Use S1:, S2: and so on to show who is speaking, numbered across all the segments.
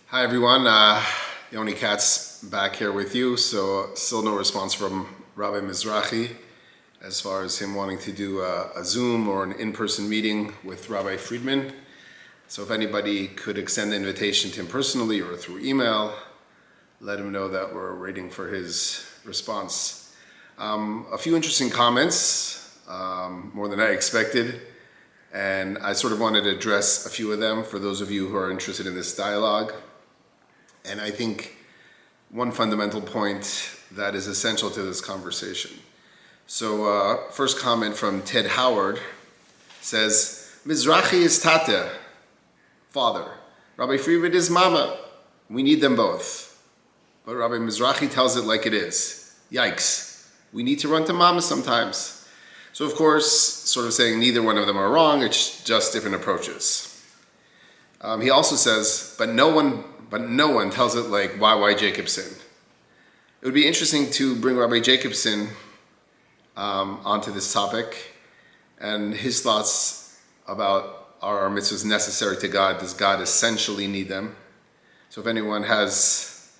S1: Hi everyone, YoniKatz back here with you. So still no response from Rabbi Mizrachi as far as him wanting to do a Zoom or an in-person meeting with Rabbi Friedman. So if anybody could extend the invitation to him personally or through email, let him know that we're waiting for his response. A few interesting comments, more than I expected, and I sort of wanted to address a few of them for those of you who are interested in this dialogue. And I think one fundamental point that is essential to this conversation. So first comment from Ted Howard says, Mizrachi is Tate, father. Rabbi Friedman is mama. We need them both. But Rabbi Mizrachi tells it like it is. Yikes. We need to run to mama sometimes. So of course, sort of saying neither one of them are wrong, it's just different approaches. He also says, but no one tells it like YY Jacobson. It would be interesting to bring Rabbi Jacobson onto this topic and his thoughts about are our mitzvahs necessary to God? Does God essentially need them? So if anyone has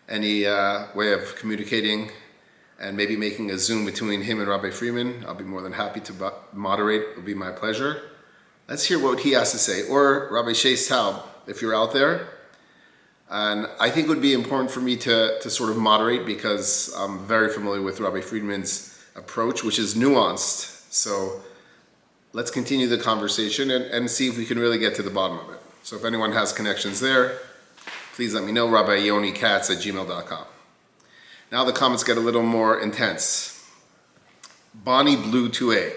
S1: any way of communicating and maybe making a Zoom between him and Rabbi Friedman, I'll be more than happy to moderate. It will be my pleasure. Let's hear what he has to say. Or Rabbi Shais Taub, if you're out there. And I think it would be important for me to sort of moderate because I'm very familiar with Rabbi Friedman's approach, which is nuanced. So let's continue the conversation and see if we can really get to the bottom of it. So if anyone has connections there, please let me know, RabbiYoniKatz@gmail.com. Now the comments get a little more intense. Bonnie Blue 2A.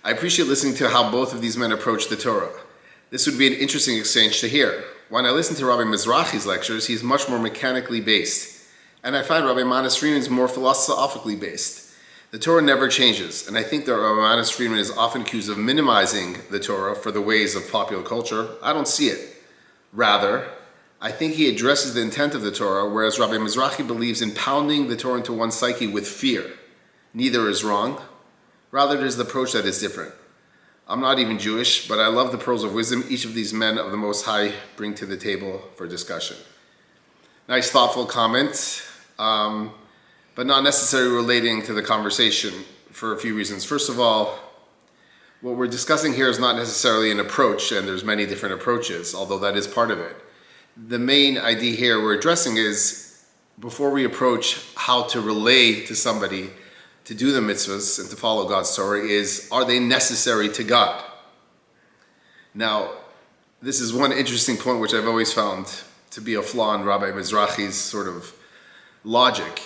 S1: I appreciate listening to how both of these men approach the Torah. This would be an interesting exchange to hear. When I listen to Rabbi Mizrachi's lectures, he's much more mechanically based. And I find Rabbi Manis Friedman is more philosophically based. The Torah never changes, and I think that Rabbi Manis Friedman is often accused of minimizing the Torah for the ways of popular culture. I don't see it. Rather, I think he addresses the intent of the Torah, whereas Rabbi Mizrachi believes in pounding the Torah into one's psyche with fear. Neither is wrong. Rather, it is the approach that is different. I'm not even Jewish, but I love the pearls of wisdom each of these men of the Most High bring to the table for discussion. Nice, thoughtful comment, but not necessarily relating to the conversation for a few reasons. First of all, what we're discussing here is not necessarily an approach, and there's many different approaches, although that is part of it. The main idea here we're addressing is, before we approach how to relay to somebody to do the mitzvahs and to follow God's Torah, is, are they necessary to God? Now, this is one interesting point which I've always found to be a flaw in Rabbi Mizrachi's sort of logic.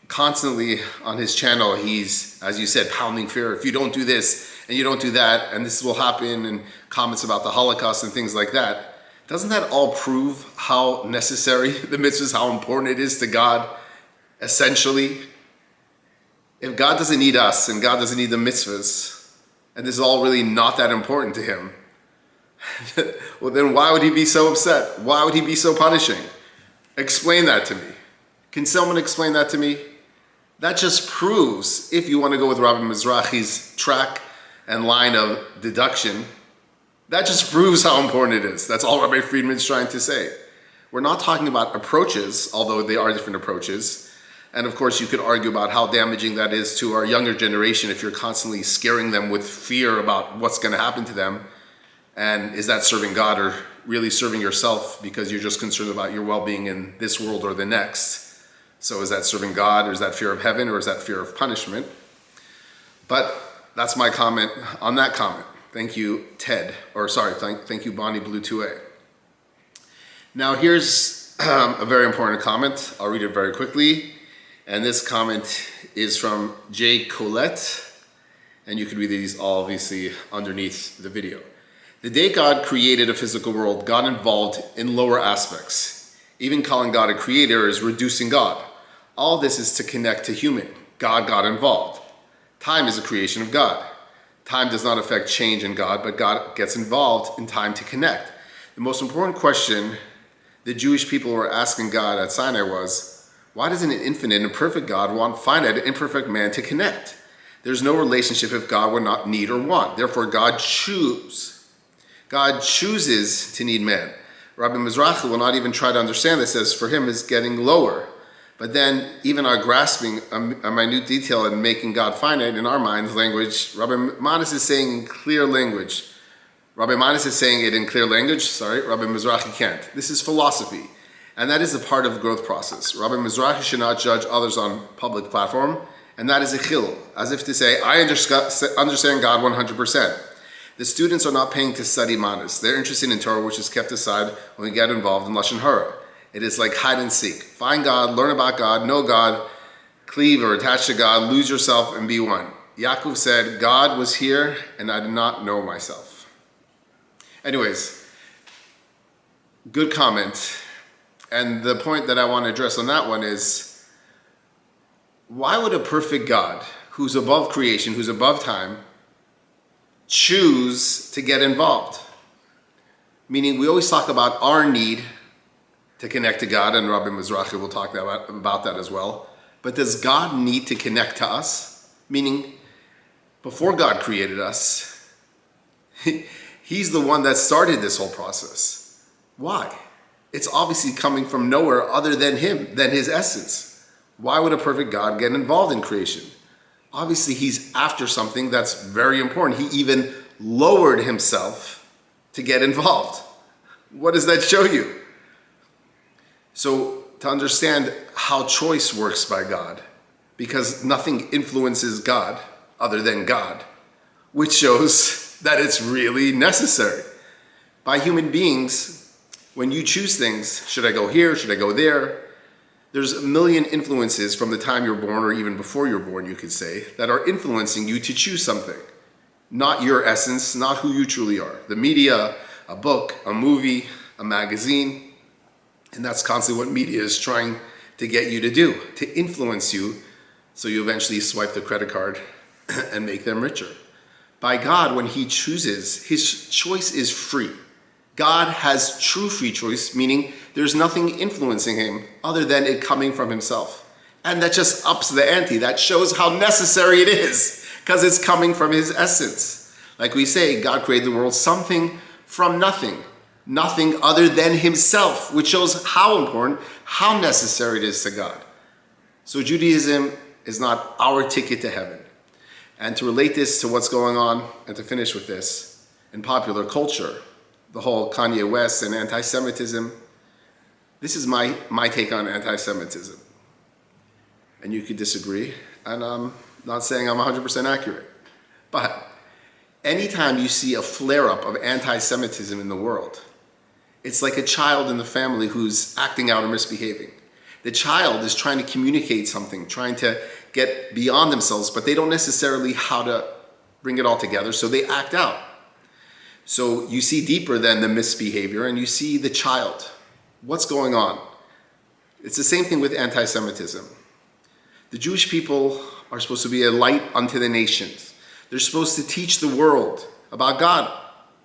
S1: Constantly on his channel, he's, as you said, pounding fear. If you don't do this and you don't do that, and this will happen, and comments about the Holocaust and things like that. Doesn't that all prove how necessary the mitzvahs, how important it is to God, essentially? If God doesn't need us and God doesn't need the mitzvahs, and this is all really not that important to him, well then why would he be so upset? Why would he be so punishing? Explain that to me. Can someone explain that to me? That just proves, if you want to go with Rabbi Mizrachi's track and line of deduction, that just proves how important it is. That's all Rabbi Friedman's trying to say. We're not talking about approaches, although they are different approaches. And of course, you could argue about how damaging that is to our younger generation if you're constantly scaring them with fear about what's going to happen to them. And is that serving God or really serving yourself because you're just concerned about your well-being in this world or the next? So is that serving God, or is that fear of heaven, or is that fear of punishment? But that's my comment on that comment. Thank you, Ted. Thank you, Bonnie Blue 2A. Now here's a very important comment. I'll read it very quickly. And this comment is from J. Colette, and you can read these all obviously underneath the video. The day God created a physical world, God involved in lower aspects. Even calling God a creator is reducing God. All this is to connect to human. God got involved. Time is a creation of God. Time does not affect change in God, but God gets involved in time to connect. The most important question the Jewish people were asking God at Sinai was, why doesn't an infinite and perfect God want finite and imperfect man to connect? There's no relationship if God would not need or want. Therefore, God chooses to need man. Rabbi Mizrachi will not even try to understand this, as for him is getting lower. But then even our grasping a minute detail and making God finite in our minds language, Rabbi Manis is saying in clear language. Rabbi Manis is saying it in clear language, Rabbi Mizrachi can't. This is philosophy, and that is a part of the growth process. Rabbi Mizrachi should not judge others on public platform, and that is a chil, as if to say, I understand God 100%. The students are not paying to study Manis. They're interested in Torah, which is kept aside when we get involved in Lashon Hara. It is like hide and seek. Find God, learn about God, know God, cleave or attach to God, lose yourself and be one. Yaakov said, God was here and I did not know myself. Anyways, good comment. And the point that I want to address on that one is, why would a perfect God, who's above creation, who's above time, choose to get involved? Meaning, we always talk about our need to connect to God, and Rabbi Mizrachi will talk about that as well. But does God need to connect to us? Meaning, before God created us, He's the one that started this whole process. Why? It's obviously coming from nowhere other than Him, than His essence. Why would a perfect God get involved in creation? Obviously, He's after something that's very important. He even lowered Himself to get involved. What does that show you? So, to understand how choice works by God, because nothing influences God other than God, which shows that it's really necessary. By human beings, when you choose things, should I go here, should I go there? There's a million influences from the time you're born, or even before you're born, you could say, that are influencing you to choose something. Not your essence, not who you truly are. The media, a book, a movie, a magazine, and that's constantly what media is trying to get you to do, to influence you, so you eventually swipe the credit card and make them richer. By God, when He chooses, His choice is free. God has true free choice, meaning there's nothing influencing Him other than it coming from Himself. And that just ups the ante. That shows how necessary it is, because it's coming from His essence. Like we say, God created the world something from nothing. Nothing other than Himself, which shows how important, how necessary it is to God. So Judaism is not our ticket to heaven. And to relate this to what's going on, and to finish with this, in popular culture, the whole Kanye West and anti-Semitism, this is my take on anti-Semitism. And you could disagree, and I'm not saying I'm 100% accurate. But anytime you see a flare-up of anti-Semitism in the world, it's like a child in the family who's acting out or misbehaving. The child is trying to communicate something, trying to get beyond themselves, but they don't necessarily how to bring it all together, so they act out. So you see deeper than the misbehavior, and you see the child. What's going on? It's the same thing with anti-Semitism. The Jewish people are supposed to be a light unto the nations. They're supposed to teach the world about God.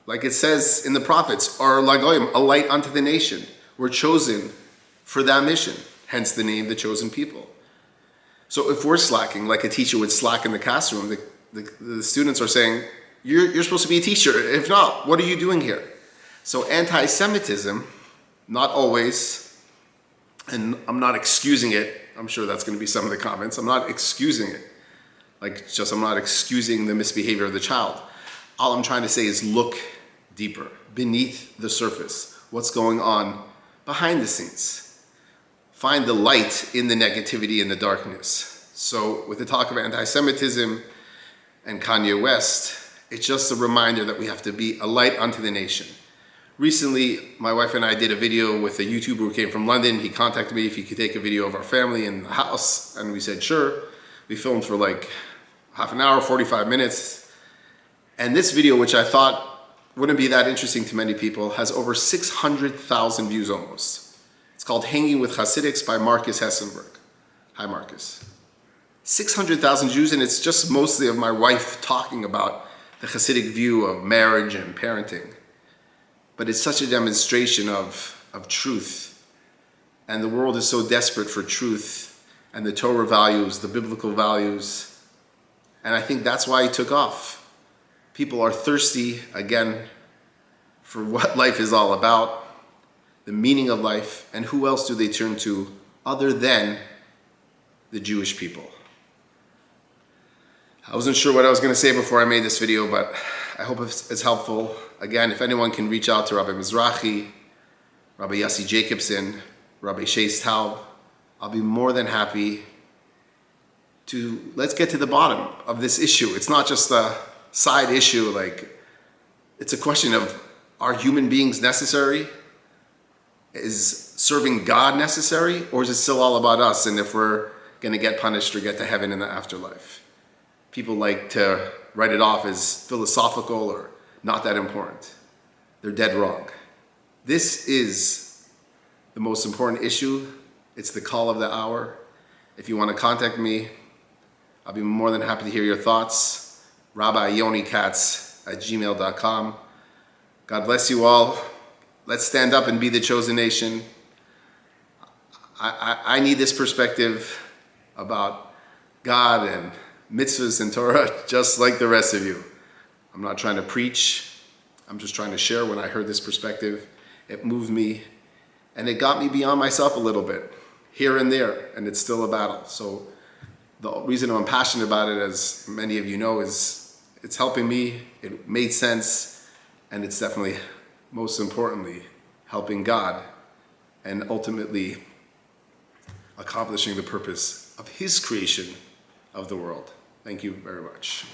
S1: Like it says in the prophets, or lagoyim, a light unto the nation. We're chosen for that mission, hence the name, the chosen people. So if we're slacking, like a teacher would slack in the classroom, the students are saying, you're supposed to be a teacher. If not, what are you doing here? So anti-Semitism, not always, and I'm not excusing it. I'm sure that's going to be some of the comments. I'm not excusing it. I'm not excusing the misbehavior of the child. All I'm trying to say is look deeper, beneath the surface. What's going on behind the scenes? Find the light in the negativity and the darkness. So with the talk of anti-Semitism and Kanye West, it's just a reminder that we have to be a light unto the nation. Recently, my wife and I did a video with a YouTuber who came from London. He contacted me if he could take a video of our family in the house, and we said, sure. We filmed for like half an hour, 45 minutes. And this video, which I thought wouldn't be that interesting to many people, has over 600,000 views almost. It's called Hanging with Hasidics by Marcus Hessenberg. Hi, Marcus. 600,000 Jews, and it's just mostly of my wife talking about the Hasidic view of marriage and parenting. But it's such a demonstration of truth. And the world is so desperate for truth and the Torah values, the biblical values. And I think that's why he took off. People are thirsty, again, for what life is all about. the meaning of life, and who else do they turn to other than the Jewish people? I wasn't sure what I was going to say before I made this video, but I hope it's helpful. Again, if anyone can reach out to Rabbi Mizrachi, Rabbi Jacobson, Rabbi Shais Taub, I'll be more than happy to let's get to the bottom of this issue. It's not just a side issue, it's a question of, are human beings necessary? Is serving God necessary? Or is it still all about us and if we're going to get punished or get to heaven in the afterlife? People like to write it off as philosophical or not that important. They're dead wrong. This is the most important issue. It's the call of the hour. If you want to contact me, I'll be more than happy to hear your thoughts. RabbiYoniKatz at gmail.com. God bless you all. Let's stand up and be the chosen nation. I need this perspective about God and mitzvahs and Torah just like the rest of you. I'm not trying to preach. I'm just trying to share. When I heard this perspective, it moved me and it got me beyond myself a little bit, here and there, and it's still a battle. So the reason I'm passionate about it, as many of you know, is it's helping me. It made sense, and it's definitely, most importantly, helping God and ultimately accomplishing the purpose of His creation of the world. Thank you very much.